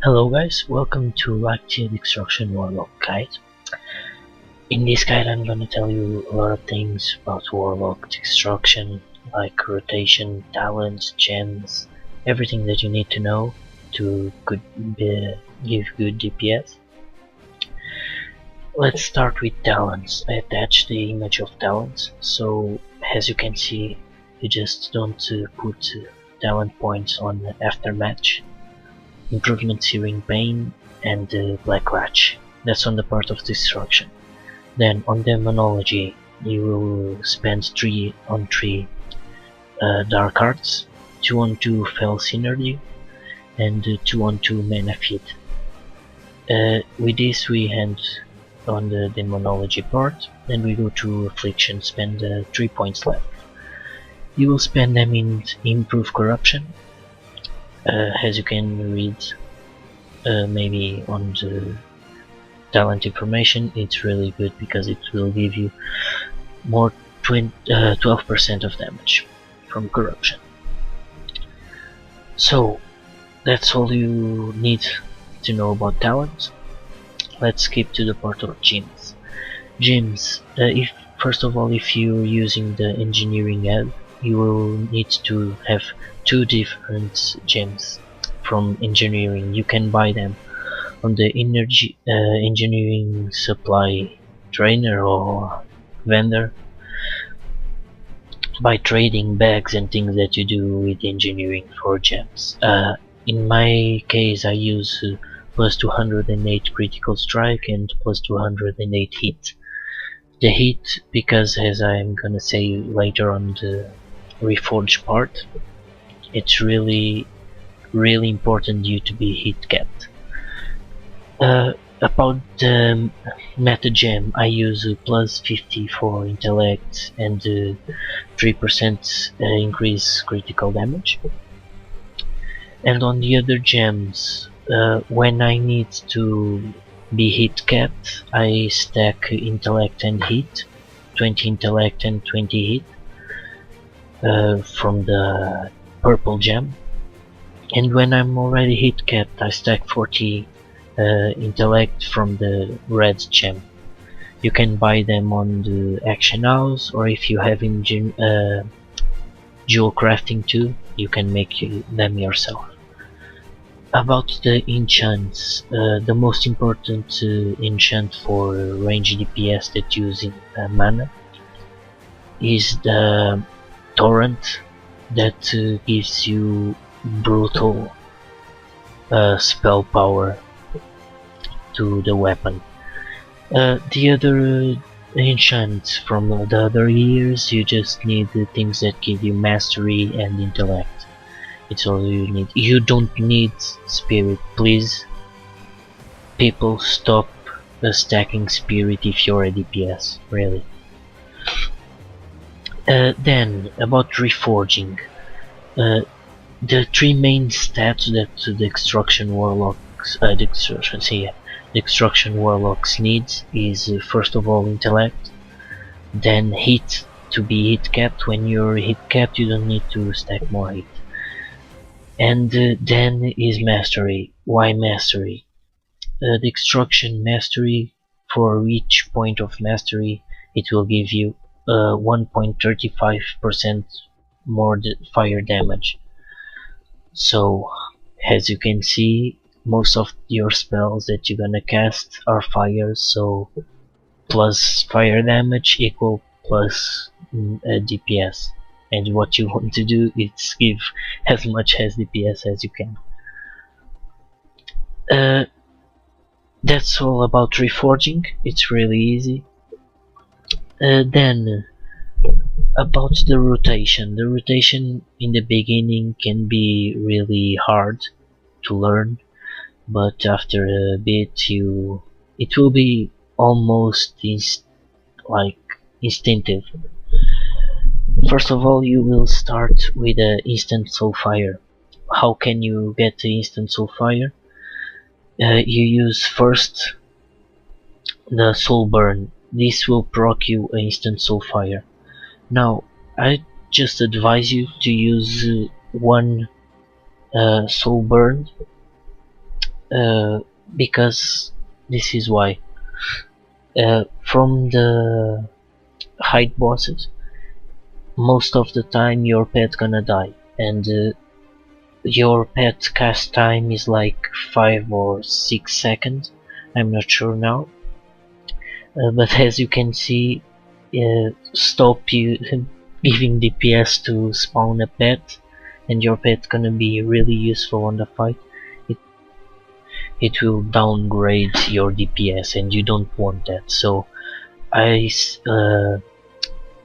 Hello guys, welcome to Lightya Destroction Warlock guide. In this guide I'm gonna tell you a lot of things about Warlock Destruction, like rotation, talents, gems, everything that you need to know to give good DPS. Let's start with talents. I attached the image of talents, so as you can see, you just don't put talent points on after match. Improvement Searing Pain and Black Latch. That's on the part of destruction. Then on Demonology you will spend 3 on 3 Dark Arts, 2 on 2 Fell Synergy and 2 on 2 Mana Feed. With this we end on the Demonology part, then we go to Affliction, spend 3 points left. You will spend them in Improve Corruption. As you can read maybe on the talent information, it's really good because it will give you more 12% of damage from corruption. So that's all you need to know about talents. Let's skip to the part of gems. Gems, first of all, if you're using the engineering ad, you will need to have 2 different gems from engineering. You can buy them on the engineering supply trainer or vendor by trading bags and things that you do with engineering for gems. In my case I use plus 208 critical strike and plus 208 hit. The hit because, as I'm gonna say later on the reforged part, it's really important you to be hit capped. About the meta gem, I use plus 50 for intellect and 3% increase critical damage. And on the other gems, when I need to be hit capped, I stack intellect and hit, 20 intellect and 20 hit from the purple gem. And when I'm already hit capped, I stack 40 intellect from the red gem. You can buy them on the action house, or if you have jewel crafting too, you can make them yourself. About the enchants, the most important enchant for range DPS that using mana is the torrent that gives you brutal spell power to the weapon. The other enchants from the other years, you just need the things that give you mastery and intellect. It's all you need. You don't need spirit, please. People, stop stacking spirit if you're a DPS, really. Then about reforging. The 3 main stats that the Destruction Warlocks needs is first of all intellect, then hit to be hit capped. When you're hit capped you don't need to stack more hit, and then is mastery. Why mastery? Destruction mastery, for each point of mastery it will give you 1.35% more fire damage. So as you can see, most of your spells that you're gonna cast are fire, so plus fire damage equal plus DPS, and what you want to do is give as much as DPS as you can. That's all about reforging. It's really easy. Then about the rotation in the beginning can be really hard to learn, but after a bit it will be almost instinctive. First of all, you will start with an instant soulfire. How can you get the instant soulfire? You use first the soul burn. This will proc you an instant soulfire. Now I just advise you to use one soul burn because this is why. From the height bosses, most of the time your pet gonna die, and your pet cast time is like 5 or 6 seconds, I'm not sure now. But as you can see, stop you giving DPS to spawn a pet, and your pet gonna be really useful on the fight. It will downgrade your DPS, and you don't want that. So I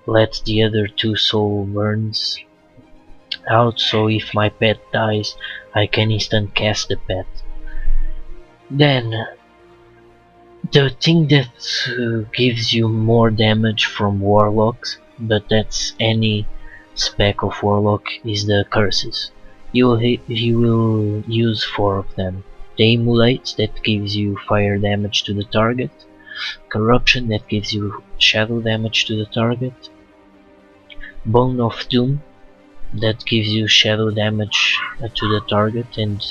let the other 2 soul burns out, so if my pet dies, I can instant cast the pet. Then the thing that gives you more damage from warlocks, but that's any spec of warlock, is the curses. You will use 4 of them. The emulate, that gives you fire damage to the target. Corruption, that gives you shadow damage to the target. Bone of Doom, that gives you shadow damage to the target, and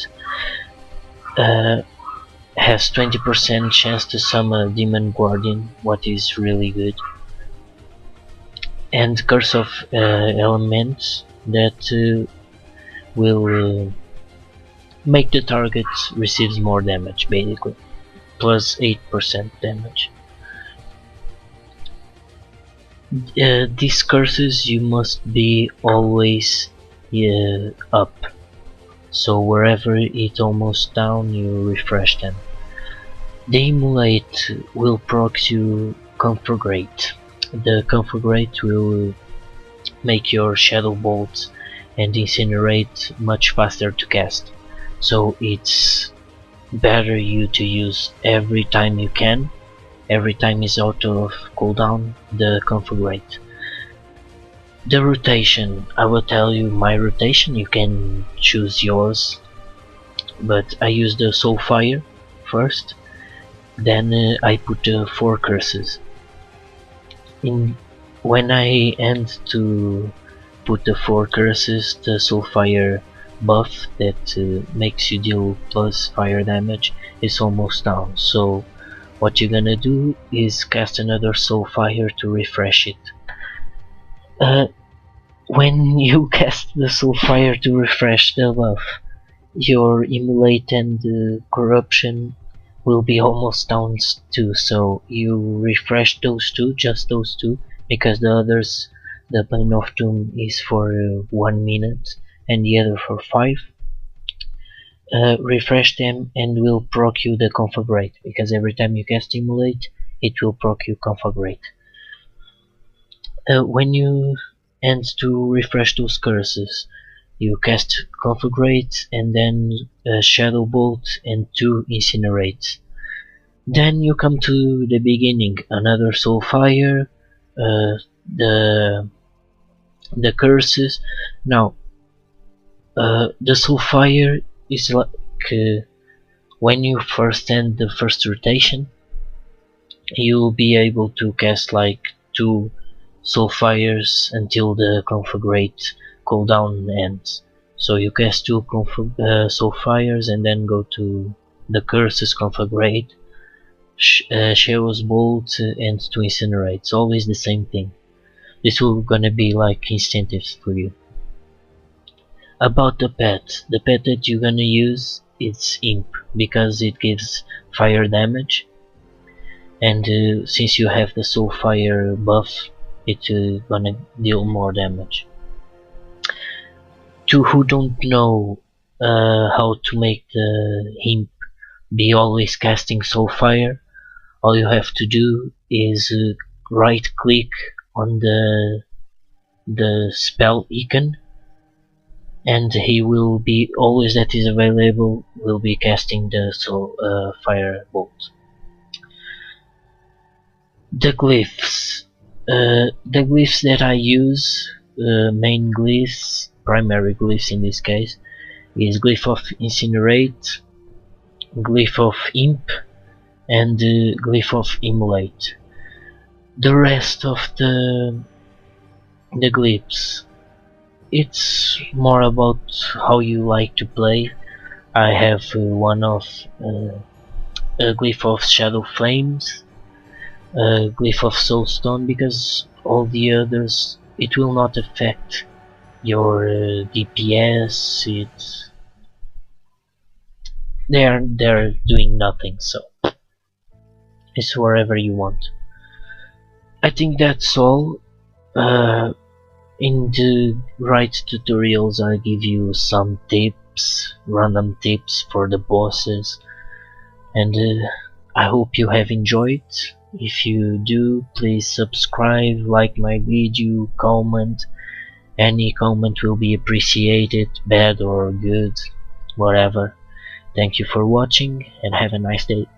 has 20% chance to summon a demon guardian, what is really good. And Curse of Elements, that will make the target receives more damage, basically, plus 8% damage. These curses you must be always up, so wherever it's almost down, you refresh them. The emulate will proc you conflagrate. The conflagrate will make your shadow bolts and incinerate much faster to cast, so it's better you to use every time you can. Every time is out of cooldown, the conflagrate. The rotation, I will tell you my rotation, you can choose yours, but I use the Soulfire first, then I put the 4 curses. When I end to put the 4 curses, the Soulfire buff that makes you deal plus fire damage is almost down, so what you're gonna do is cast another Soulfire to refresh it. When you cast the Soulfire to refresh the buff, your emulate and corruption will be almost down too, so you refresh those 2, just those 2, because the others, the Bane of Doom is for 1 minute and the other for 5. Refresh them and will proc you the conflagrate, because every time you cast emulate, it will proc you conflagrate. When you end to refresh those curses, you cast conflagrate and then shadow bolt and 2 incinerate. Then you come to the beginning, another Soulfire, the curses. Now the Soulfire is like when you first end the first rotation, you'll be able to cast like 2 Soulfires until the conflagrate cooldown ends. So you cast 2 Soulfires and then go to the curses, conflagrate, Shadow's bolt, and to incinerate. It's always the same thing. This will gonna be like incentives for you. About the pet that you're gonna use, it's Imp, because it gives fire damage, and since you have the Soulfire buff, it's gonna deal more damage. To who don't know how to make the Imp be always casting Soulfire, all you have to do is right click on the spell icon, and he will be always that is available, will be casting the fire bolt. The glyphs. The glyphs that I use, main glyphs, primary glyphs in this case, is Glyph of Incinerate, Glyph of Imp, and Glyph of Immolate. The rest of the glyphs, it's more about how you like to play. I have one of a glyph of shadow flames, a glyph of soulstone, because all the others it will not affect your DPS. They're doing nothing, so it's wherever you want. I think that's all. In the right tutorials I'll give you some tips, random tips for the bosses, and I hope you have enjoyed. If you do, please subscribe, like my video, comment. Any comment will be appreciated, bad or good, whatever. Thank you for watching and have a nice day.